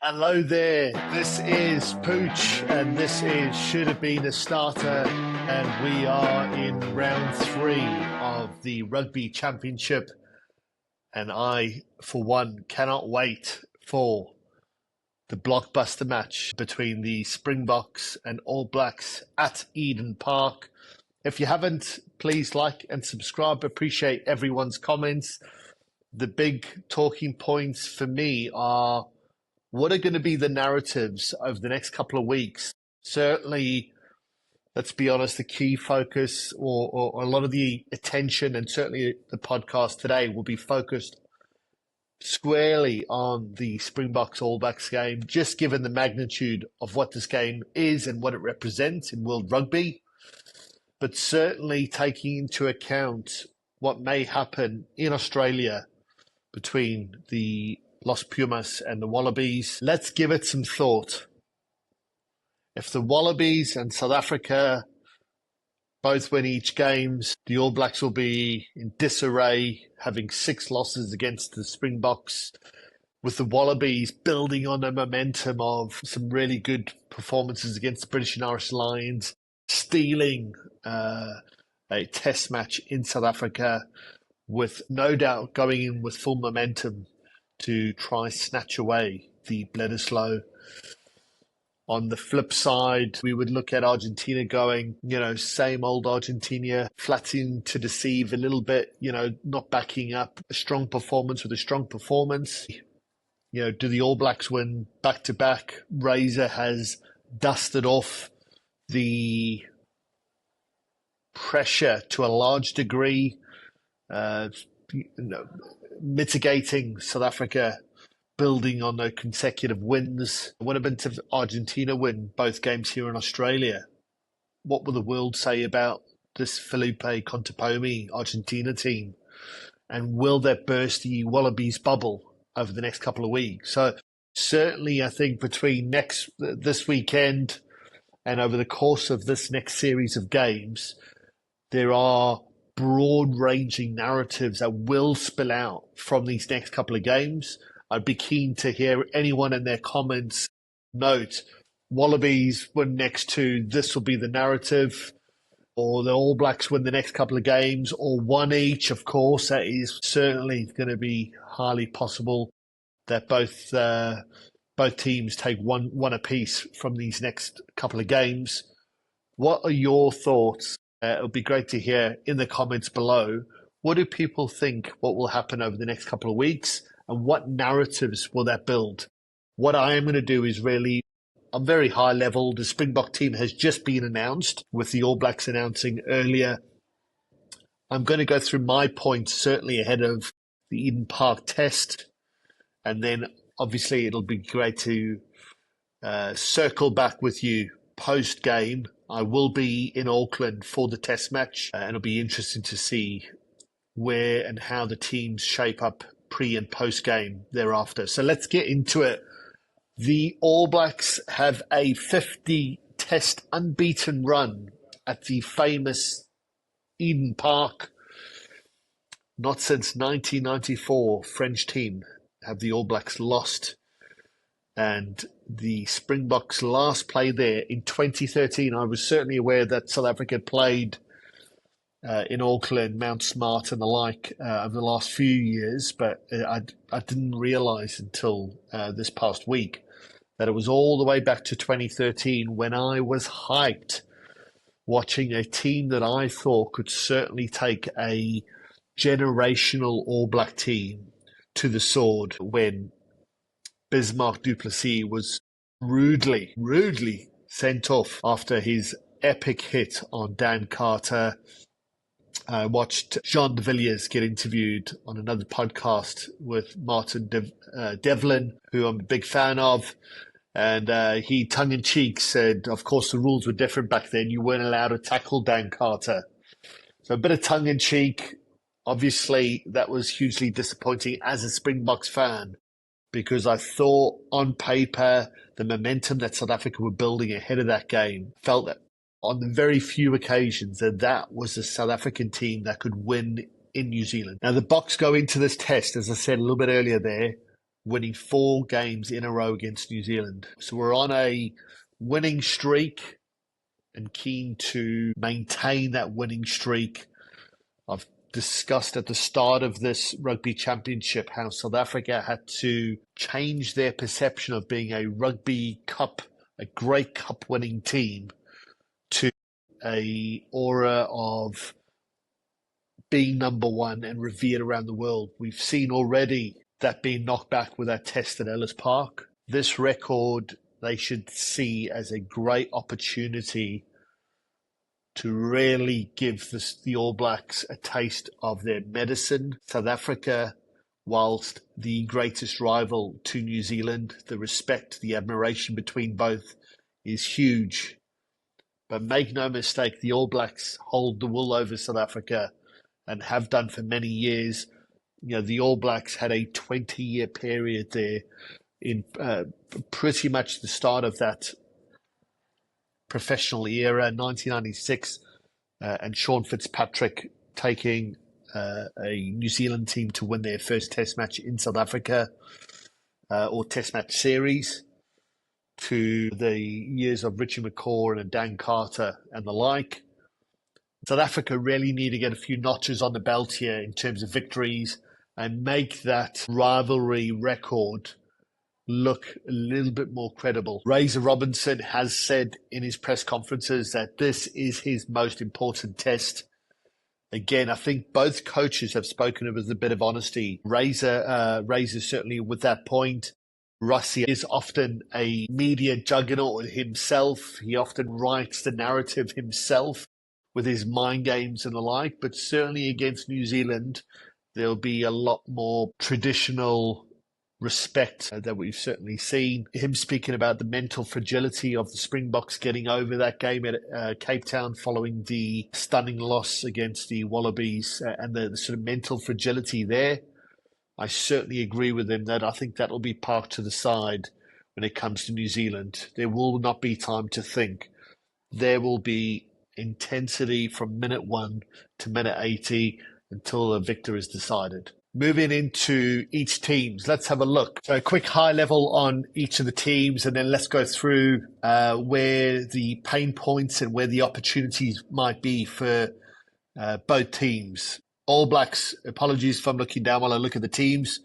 Hello there, this is Pooch and this is Should Have Been a Starter, and we are in round 3 of the Rugby Championship, and I, for one, cannot wait for the blockbuster match between the Springboks and All Blacks at Eden Park. If you haven't, please like and subscribe. Appreciate everyone's comments. The big talking points for me are: what are going to be the narratives over the next couple of weeks? Certainly, let's be honest, the key focus or a lot of the attention, and certainly the podcast today, will be focused squarely on the Springboks All Blacks game, just given the magnitude of what this game is and what it represents in world rugby. But certainly taking into account what may happen in Australia between the Los Pumas and the Wallabies. Let's give it some thought. If the Wallabies and South Africa both win each games, the All Blacks will be in disarray, having 6 losses against the Springboks, with the Wallabies building on the momentum of some really good performances against the British and Irish Lions, stealing a test match in South Africa, with no doubt going in with full momentum to try snatch away the Bledisloe. On the flip side, we would look at Argentina going, same old Argentina, flattening to deceive a little bit, not backing up a strong performance with a strong performance. Do the All Blacks win back-to-back? Razor has dusted off the pressure to a large degree, mitigating South Africa, building on their consecutive wins. What happened to Argentina win both games here in Australia? What will the world say about this Felipe Contepomi Argentina team? And will that burst the Wallabies bubble over the next couple of weeks? So certainly I think between this weekend and over the course of this next series of games, there are broad-ranging narratives that will spill out from these next couple of games. I'd be keen to hear anyone in their comments note, Wallabies win next 2, this will be the narrative, or the All Blacks win the next couple of games, or one each. Of course, that is certainly going to be highly possible that both teams take one apiece from these next couple of games. What are your thoughts? It would be great to hear in the comments below. What do people think what will happen over the next couple of weeks, and what narratives will that build? What I am going to do is really, on very high level, the Springbok team has just been announced, with the All Blacks announcing earlier. I'm going to go through my points, certainly ahead of the Eden Park test. And then obviously it'll be great to circle back with you post-game. I will be in Auckland for the test match, and it'll be interesting to see where and how the teams shape up pre and post game thereafter. So let's get into it. The All Blacks have a 50 test unbeaten run at the famous Eden Park. Not since 1994 French team have the All Blacks lost, and the Springboks last played there in 2013. I was certainly aware that South Africa played in Auckland, Mount Smart and the like over the last few years, but I didn't realise until this past week that it was all the way back to 2013 when I was hyped watching a team that I thought could certainly take a generational All Black team to the sword, when Bismarck du Plessis was rudely sent off after his epic hit on Dan Carter. I watched Jean de Villiers get interviewed on another podcast with Martin Devlin, who I'm a big fan of. And he tongue-in-cheek said, of course, the rules were different back then. You weren't allowed to tackle Dan Carter. So a bit of tongue-in-cheek. Obviously, that was hugely disappointing as a Springboks fan, because I thought on paper the momentum that South Africa were building ahead of that game, felt that on the very few occasions that was a South African team that could win in New Zealand. Now, the Boks go into this test, as I said a little bit earlier there, winning 4 games in a row against New Zealand. So we're on a winning streak and keen to maintain that winning streak. I've discussed at the start of this rugby championship how South Africa had to change their perception of being a rugby cup, a great cup winning team, to a aura of being number one and revered around the world. We've seen already that being knocked back with that test at Ellis Park. This record they should see as a great opportunity to really give the All Blacks a taste of their medicine. South Africa, whilst the greatest rival to New Zealand, the respect, the admiration between both is huge. But make no mistake, the All Blacks hold the wool over South Africa and have done for many years. You know, the All Blacks had a 20-year period there in pretty much the start of that professional era, 1996, and Sean Fitzpatrick taking a New Zealand team to win their first Test match in South Africa, or Test match series, to the years of Richie McCaw and Dan Carter and the like. South Africa really need to get a few notches on the belt here in terms of victories and make that rivalry record look a little bit more credible. Razor Robinson has said in his press conferences that this is his most important test. Again, I think both coaches have spoken with a bit of honesty. Razor certainly with that point. Rusty is often a media juggernaut himself. He often writes the narrative himself with his mind games and the like, but certainly against New Zealand, there'll be a lot more traditional respect that we've certainly seen. Him speaking about the mental fragility of the Springboks getting over that game at Cape Town following the stunning loss against the Wallabies, and the sort of mental fragility there. I certainly agree with him that I think that'll be parked to the side when it comes to New Zealand. There will not be time to think. There will be intensity from minute 1 to minute 80 until the victor is decided. Moving into each teams, let's have a look. So a quick high level on each of the teams, and then let's go through where the pain points and where the opportunities might be for both teams. All Blacks, apologies if I'm looking down while I look at the teams.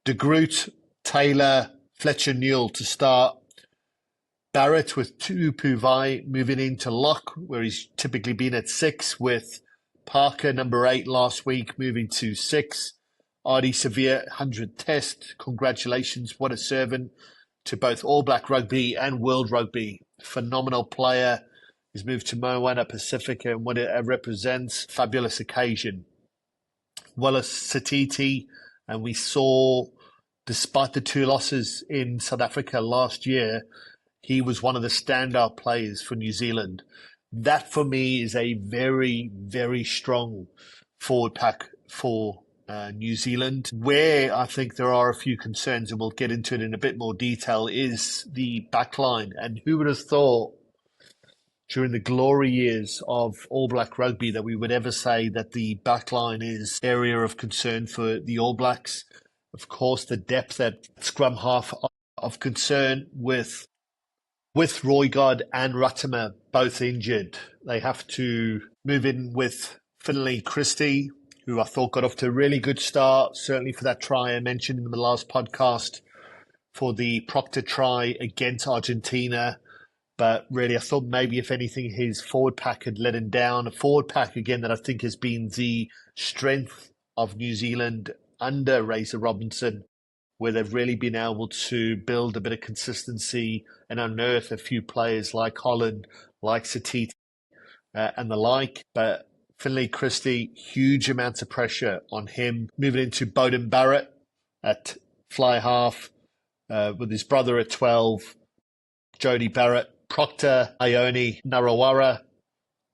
De Groot, Taylor, Fletcher Newell to start. Barrett with Tupu moving into lock, where he's typically been at 6, with Parker, number 8 last week, moving to 6. Ardie Savea, 100th test. Congratulations. What a servant to both All Black Rugby and World Rugby. Phenomenal player. He's moved to Moana Pacifica, and what it represents, fabulous occasion. Wallace Satiti, and we saw, despite the 2 losses in South Africa last year, he was one of the standout players for New Zealand. That, for me, is a very, very strong forward pack for New Zealand. Where I think there are a few concerns, and we'll get into it in a bit more detail, is the backline. And who would have thought during the glory years of All Black Rugby that we would ever say that the backline is area of concern for the All Blacks? Of course, the depth at scrum half of concern with Roygard and Ratimer both injured. They have to move in with Finlay Christie, who I thought got off to a really good start, certainly for that try I mentioned in the last podcast, for the Proctor try against Argentina. But really, I thought maybe, if anything, his forward pack had let him down. A forward pack, again, that I think has been the strength of New Zealand under Razor Robinson, where they've really been able to build a bit of consistency and unearth a few players like Holland, like Satiti, and the like. But Finlay Christie, huge amounts of pressure on him. Moving into Beauden Barrett at fly half, with his brother at 12, Jody Barrett, Proctor, Ione, Narawara,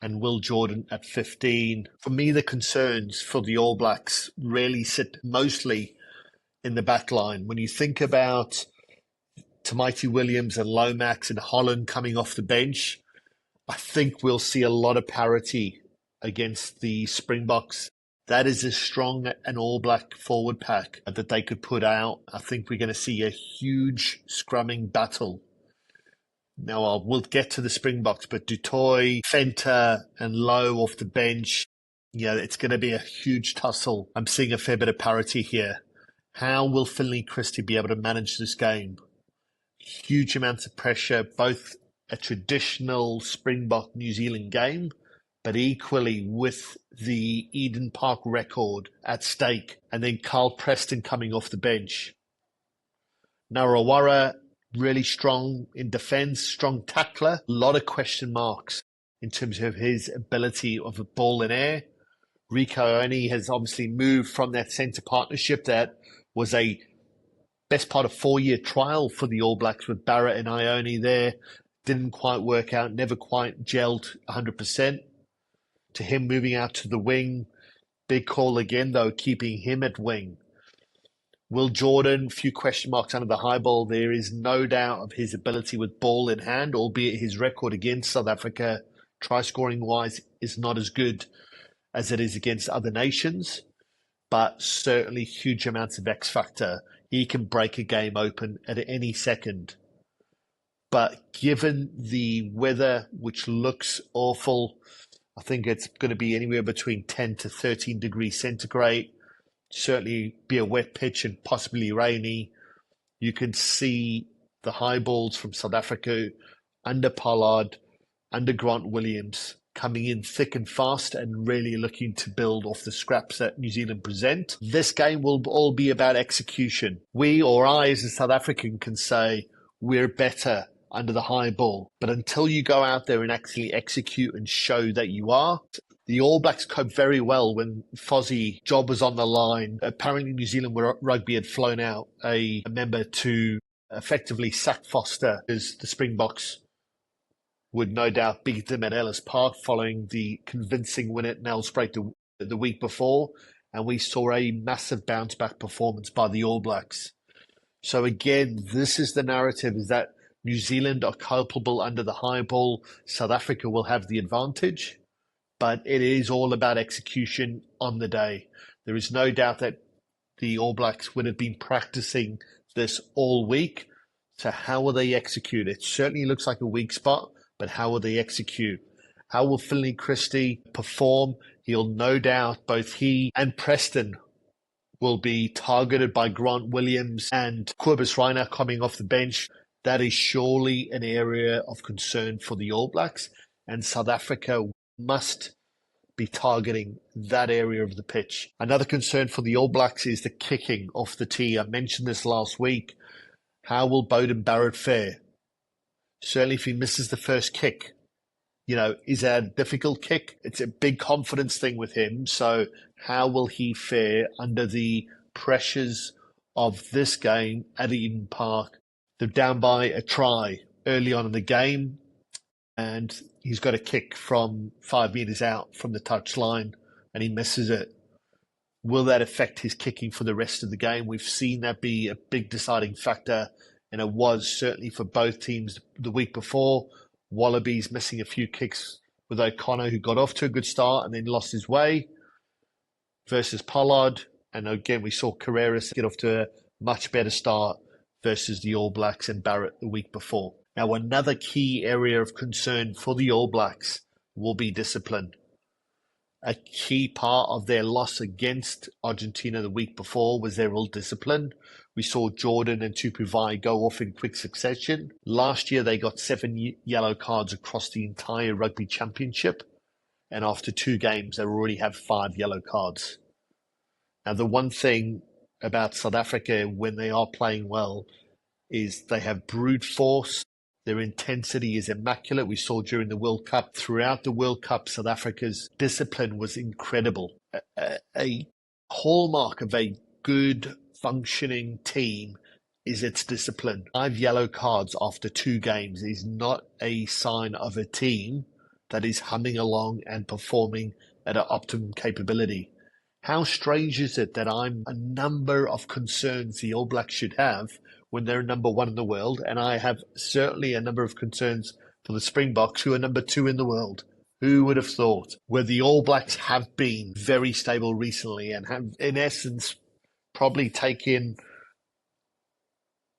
and Will Jordan at 15. For me, the concerns for the All Blacks really sit mostly in the back line. When you think about Tamaiti Williams and Lomax and Holland coming off the bench, I think we'll see a lot of parity against the Springboks. That is as strong an All Black forward pack that they could put out. I think we're going to see a huge scrumming battle. Now, we'll get to the Springboks, but Dutoy, Fenter, and Lowe off the bench, it's going to be a huge tussle. I'm seeing a fair bit of parity here. How will Finley Christie be able to manage this game? Huge amounts of pressure, both a traditional Springbok New Zealand game, but equally with the Eden Park record at stake, and then Carl Preston coming off the bench. Narawara, really strong in defence, strong tackler. A lot of question marks in terms of his ability of a ball in air. Rico Oni has obviously moved from that centre partnership that was a best part of 4-year trial for the All Blacks with Barrett and Ione there. Didn't quite work out, never quite gelled 100%. To him moving out to the wing. Big call again, though, keeping him at wing. Will Jordan, few question marks under the high ball. There is no doubt of his ability with ball in hand, albeit his record against South Africa, try-scoring wise, is not as good as it is against other nations, but certainly huge amounts of X factor. He can break a game open at any second. But given the weather, which looks awful, I think it's going to be anywhere between 10 to 13 degrees centigrade. Certainly be a wet pitch and possibly rainy. You can see the high balls from South Africa under Pollard, under Grant Williams, coming in thick and fast and really looking to build off the scraps that New Zealand present. This game will all be about execution. We, or I as a South African, can say we're better under the high ball. But until you go out there and actually execute and show that you are, the All Blacks coped very well when Fozzie job was on the line. Apparently New Zealand Rugby had flown out a member to effectively sack Foster, as the Springboks would no doubt beat them at Ellis Park following the convincing win at Nelspruit the week before. And we saw a massive bounce back performance by the All Blacks. So again, this is the narrative, is that New Zealand are culpable under the high ball. South Africa will have the advantage. But it is all about execution on the day. There is no doubt that the All Blacks would have been practicing this all week. So how will they execute? It certainly looks like a weak spot, but how will they execute? How will Finley Christie perform? He'll no doubt, both he and Preston will be targeted by Grant Williams and Cobus Reiner coming off the bench. That is surely an area of concern for the All Blacks, and South Africa must be targeting that area of the pitch. Another concern for the All Blacks is the kicking off the tee. I mentioned this last week. How will Beauden Barrett fare? Certainly if he misses the first kick, is that a difficult kick? It's a big confidence thing with him. So how will he fare under the pressures of this game at Eden Park? They're down by a try early on in the game, and he's got a kick from 5 meters out from the touchline, and he misses it. Will that affect his kicking for the rest of the game? We've seen that be a big deciding factor, and it was certainly for both teams the week before. Wallabies missing a few kicks with O'Connor, who got off to a good start and then lost his way, versus Pollard. And again, we saw Carreras get off to a much better start versus the All Blacks and Barrett the week before. Now, another key area of concern for the All Blacks will be discipline. A key part of their loss against Argentina the week before was their ill discipline. We saw Jordan and Tupuvai go off in quick succession. Last year, they got 7 yellow cards across the entire rugby championship. And after 2 games, they already have 5 yellow cards. Now, the one thing about South Africa when they are playing well is they have brute force. Their intensity is immaculate. We saw during the World Cup, throughout the World Cup, South Africa's discipline was incredible. A hallmark of a good functioning team is its discipline. 5 yellow cards after 2 games is not a sign of a team that is humming along and performing at an optimum capability. How strange is it that I'm a number of concerns the All Blacks should have when they're number 1 in the world, and I have certainly a number of concerns for the Springboks, who are number 2 in the world, Who would have thought? Where the All Blacks have been very stable recently and have, in essence, probably taken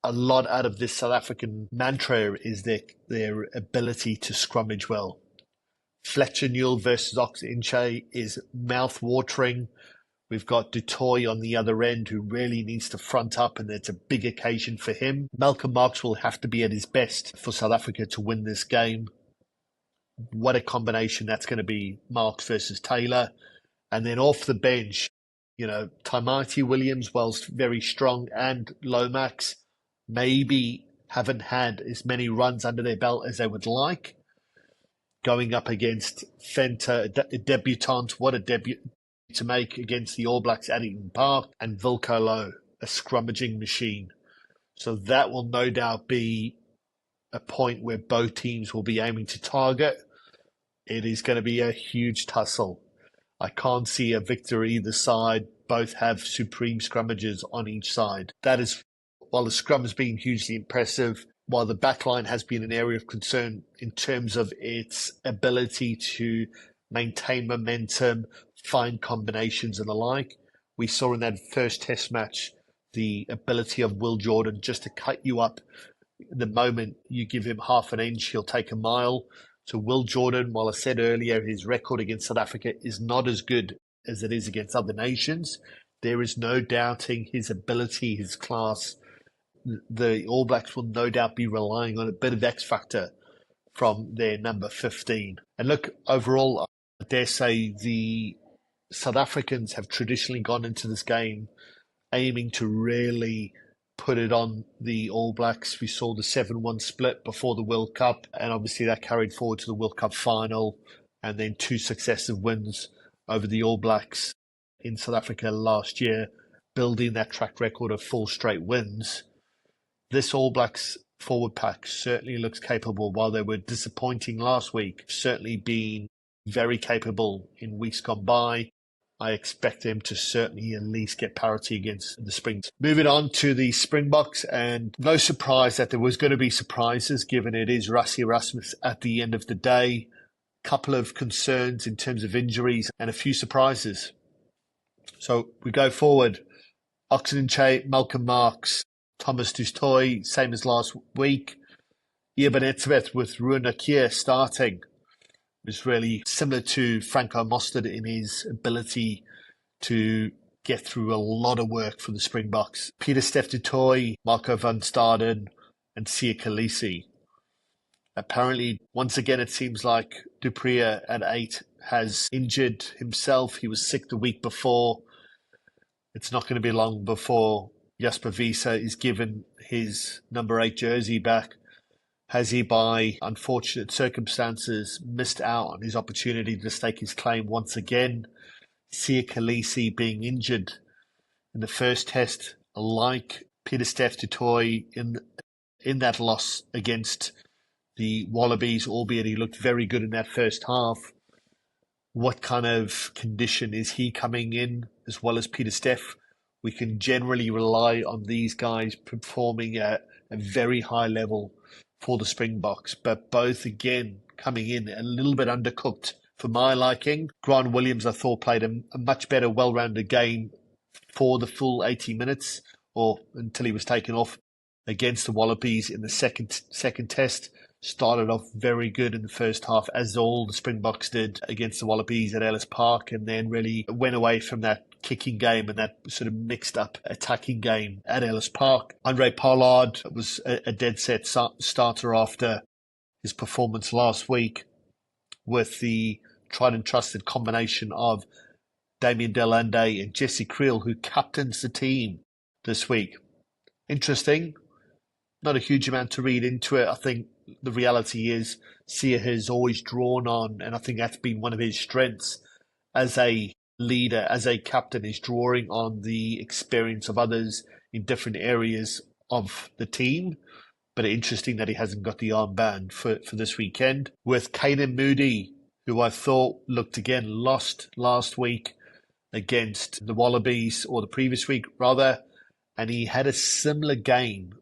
a lot out of this South African mantra is their ability to scrummage well. Fletcher Newell versus Ox Inche is mouth-watering. We've got Du Toit on the other end who really needs to front up, and it's a big occasion for him. Malcolm Marx will have to be at his best for South Africa to win this game. What a combination that's going to be, Marx versus Taylor. And then off the bench, Taimati Williams, whilst very strong, and Lomax maybe haven't had as many runs under their belt as they would like. Going up against Venter, a debutant, what a debut to make against the All Blacks at Eden Park, and Wilco Louw, a scrummaging machine. So that will no doubt be a point where both teams will be aiming to target. It is going to be a huge tussle. I can't see a victory either side. Both have supreme scrummages on each side. That is, while the scrum has been hugely impressive, while the backline has been an area of concern in terms of its ability to maintain momentum, find combinations and the like. We saw in that first test match the ability of Will Jordan just to cut you up. The moment you give him half an inch, he'll take a mile. So Will Jordan, while I said earlier, his record against South Africa is not as good as it is against other nations, there is no doubting his ability, his class. The All Blacks will no doubt be relying on a bit of X factor from their number 15. And look, overall, I dare say the South Africans have traditionally gone into this game aiming to really put it on the All Blacks. We saw the 7-1 split before the World Cup, and obviously that carried forward to the World Cup final, and then 2 successive wins over the All Blacks in South Africa last year, building that track record of 4 straight wins. This All Blacks forward pack certainly looks capable. While they were disappointing last week, certainly been very capable in weeks gone by. I expect them to certainly at least get parity against the Springs. Moving on to the Springboks, and no surprise that there was going to be surprises given it is Rassie Erasmus at the end of the day. Couple of concerns in terms of injuries and a few surprises. So we go forward. Oxenche, Malcolm Marx, Thomas Du Toit, same as last week. Eben Etzebeth with Ruan Nakia starting. Was really similar to Franco Mostert in his ability to get through a lot of work for the Springboks. Pieter-Steph du Toit, Marco van Staden, and Siya Kolisi. Apparently, once again, it seems like du Preez at 8 has injured himself. He was sick the week before. It's not going to be long before Jasper Wiese is given his number 8 jersey back. Has he, by unfortunate circumstances, missed out on his opportunity to stake his claim once again? Siya Kolisi being injured in the first test, like Pieter-Steph du Toit in that loss against the Wallabies, albeit he looked very good in that first half. What kind of condition is he coming in, as well as Pieter-Steph? We can generally rely on these guys performing at a very high level for the Springboks, but both again coming in a little bit undercooked for my liking. Grant Williams, I thought, played a much better, well-rounded game for the full 80 minutes, or until he was taken off against the Wallabies in the second test. Started off very good in the first half, as all the Springboks did against the Wallabies at Ellis Park, and then really went away from that kicking game and that sort of mixed up attacking game at Ellis Park. Andre Pollard was a dead set starter after his performance last week, with the tried and trusted combination of Damien Delande and Jesse Creel, who captains the team this week. Interesting. Not a huge amount to read into it. I think the reality is Siya has always drawn on, and I think that's been one of his strengths as a leader, as a captain, is drawing on the experience of others in different areas of the team. But interesting that he hasn't got the armband for this weekend. With Caden Moody, who I thought looked again lost last week against the Wallabies, or the previous week rather, and he had a similar game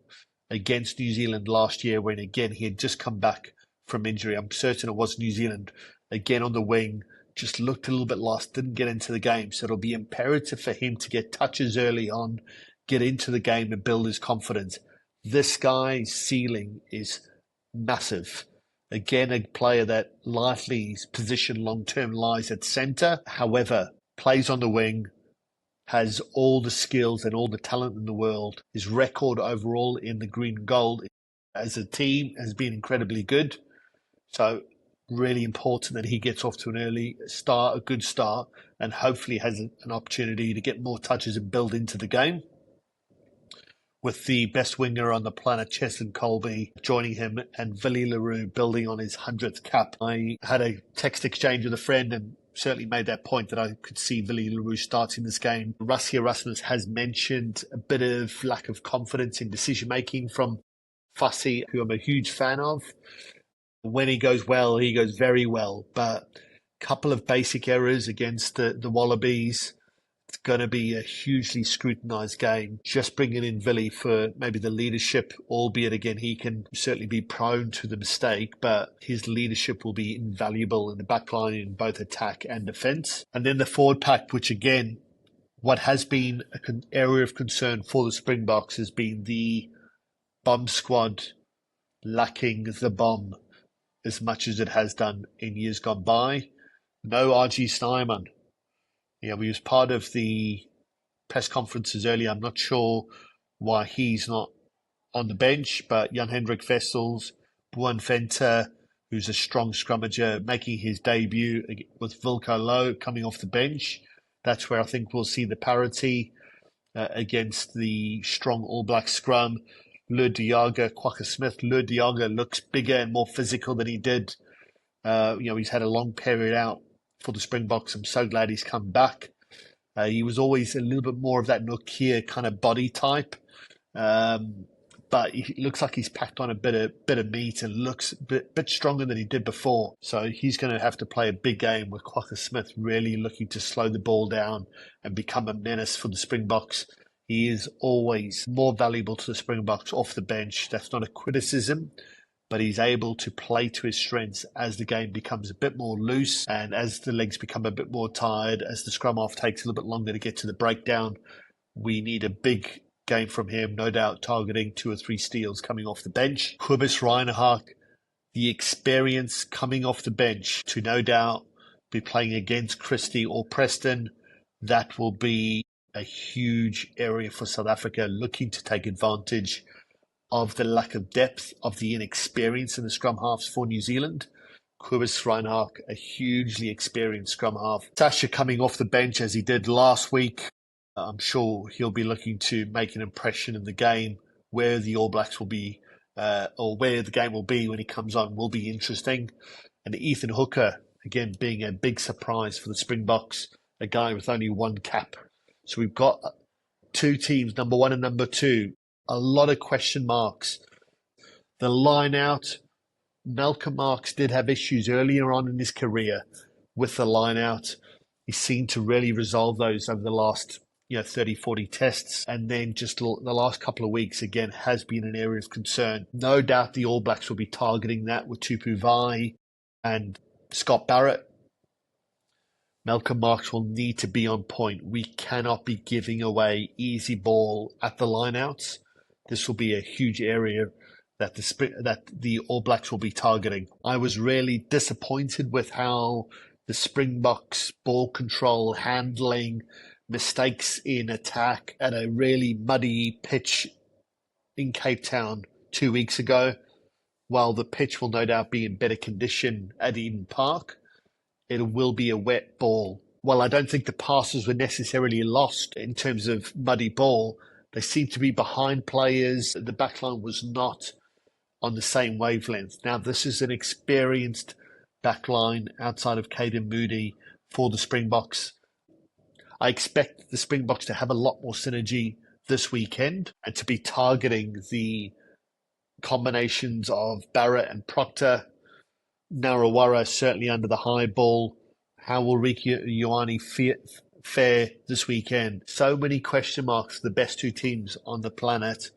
against New Zealand last year when again he had just come back from injury. I'm certain it was New Zealand again on the wing, just looked a little bit lost, didn't get into the game. So it'll be imperative for him to get touches early on, get into the game and build his confidence. This guy's ceiling is massive. Again, a player that likely his position long term lies at centre. However, plays on the wing, has all the skills and all the talent in the world. His record overall in the green and gold as a team has been incredibly good. So really important that he gets off to an early start, a good start, and hopefully has an opportunity to get more touches and build into the game. With the best winger on the planet, Cheslin Colby, joining him, and Willie Leroux building on his 100th cap. I had a text exchange with a friend and certainly made that point that I could see Willie Leroux starting this game. Rassie Erasmus has mentioned a bit of lack of confidence in decision-making from Fassi, who I'm a huge fan of. When he goes well, he goes very well. But a couple of basic errors against the Wallabies. It's going to be a hugely scrutinised game. Just bringing in Willie for maybe the leadership, albeit again, he can certainly be prone to the mistake, but his leadership will be invaluable in the back line in both attack and defence. And then the forward pack, which again, what has been an area of concern for the Springboks has been the bomb squad lacking the bomb as much as it has done in years gone by. No RG Snyman. Yeah, we was part of the press conferences earlier. I'm not sure why he's not on the bench, but Jan-Hendrik Wessels, Boan Venter, who's a strong scrummager, making his debut with Wilco Low coming off the bench. That's where I think we'll see the parity against the strong All Black scrum. Lur Diaga, Quacker Smith. Lur Diaga looks bigger and more physical than he did. He's had a long period out for the Springboks. I'm so glad he's come back. He was always a little bit more of that Nokia kind of body type, but he looks like he's packed on a bit of meat and looks a bit stronger than he did before. So he's going to have to play a big game with Quacker Smith really looking to slow the ball down and become a menace for the Springboks. He is always more valuable to the Springboks off the bench. That's not a criticism, but he's able to play to his strengths as the game becomes a bit more loose and as the legs become a bit more tired, as the scrum half takes a little bit longer to get to the breakdown. We need a big game from him, no doubt targeting 2 or 3 steals coming off the bench. Cobus Reinhardt, the experience coming off the bench to no doubt be playing against Christie or Preston. That will be a huge area for South Africa looking to take advantage of the lack of depth, of the inexperience in the scrum halves for New Zealand. Cobus Reinhardt, a hugely experienced scrum half. Sasha coming off the bench as he did last week. I'm sure he'll be looking to make an impression in the game. Where the All Blacks will be, or where the game will be when he comes on, will be interesting. And Ethan Hooker, again, being a big surprise for the Springboks, a guy with only 1 cap. So we've got 2 teams, number 1 and number 2. A lot of question marks. The line out, Malcolm Marx did have issues earlier on in his career with the line out. He seemed to really resolve those over the last 30, 40 tests. And then just the last couple of weeks, again, has been an area of concern. No doubt the All Blacks will be targeting that with Tupu Vai and Scott Barrett. Malcolm Marx will need to be on point. We cannot be giving away easy ball at the lineouts. This will be a huge area that the All Blacks will be targeting. I was really disappointed with how the Springboks ball control, handling, mistakes in attack at a really muddy pitch in Cape Town 2 weeks ago. While the pitch will no doubt be in better condition at Eden Park, it will be a wet ball. While I don't think the passes were necessarily lost in terms of muddy ball, they seemed to be behind players. The backline was not on the same wavelength. Now, this is an experienced backline outside of Caden Moody for the Springboks. I expect the Springboks to have a lot more synergy this weekend and to be targeting the combinations of Barrett and Proctor. Narawara certainly under the high ball. How will Ricky Ioane fare this weekend? So many question marks for the best 2 teams on the planet.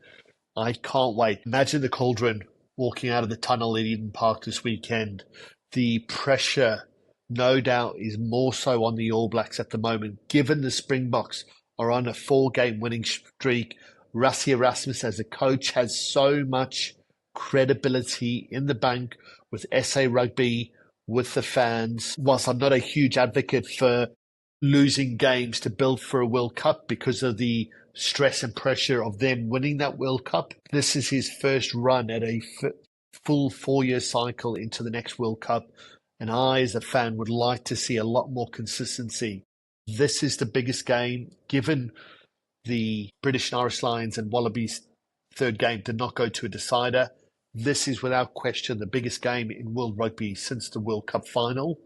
I can't wait. Imagine the Cauldron walking out of the tunnel at Eden Park this weekend. The pressure no doubt is more so on the All Blacks at the moment, given the Springboks are on a 4 game winning streak. Rassie Erasmus as a coach has so much credibility in the bank with SA Rugby, with the fans. Whilst I'm not a huge advocate for losing games to build for a World Cup because of the stress and pressure of them winning that World Cup, this is his first run at a full 4 year cycle into the next World Cup. And I, as a fan, would like to see a lot more consistency. This is the biggest game, given the British and Irish Lions and Wallabies' third game did not go to a decider. This is without question the biggest game in World Rugby since the World Cup final.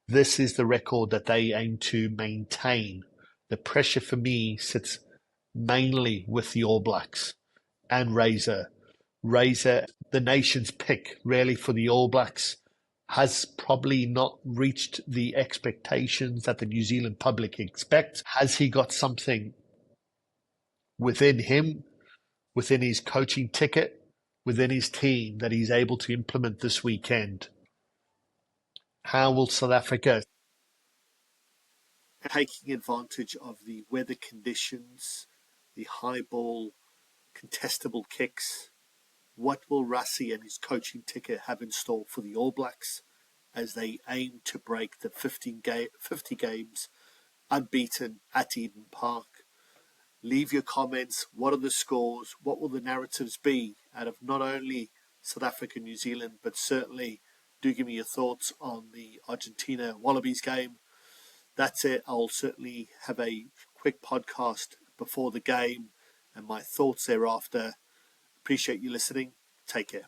This is the record that they aim to maintain. The pressure for me sits mainly with the All Blacks and Razor. Razor, the nation's pick really for the All Blacks, has probably not reached the expectations that the New Zealand public expect. Has he got something within him, within his coaching ticket, within his team that he's able to implement this weekend? How will South Africa, taking advantage of the weather conditions, the high ball, contestable kicks, what will Rassie and his coaching ticket have in store for the All Blacks as they aim to break the 50 games unbeaten at Eden Park? Leave your comments. What are the scores? What will the narratives be out of not only South Africa, New Zealand, but certainly do give me your thoughts on the Argentina Wallabies game. That's it. I'll certainly have a quick podcast before the game and my thoughts thereafter. Appreciate you listening. Take care.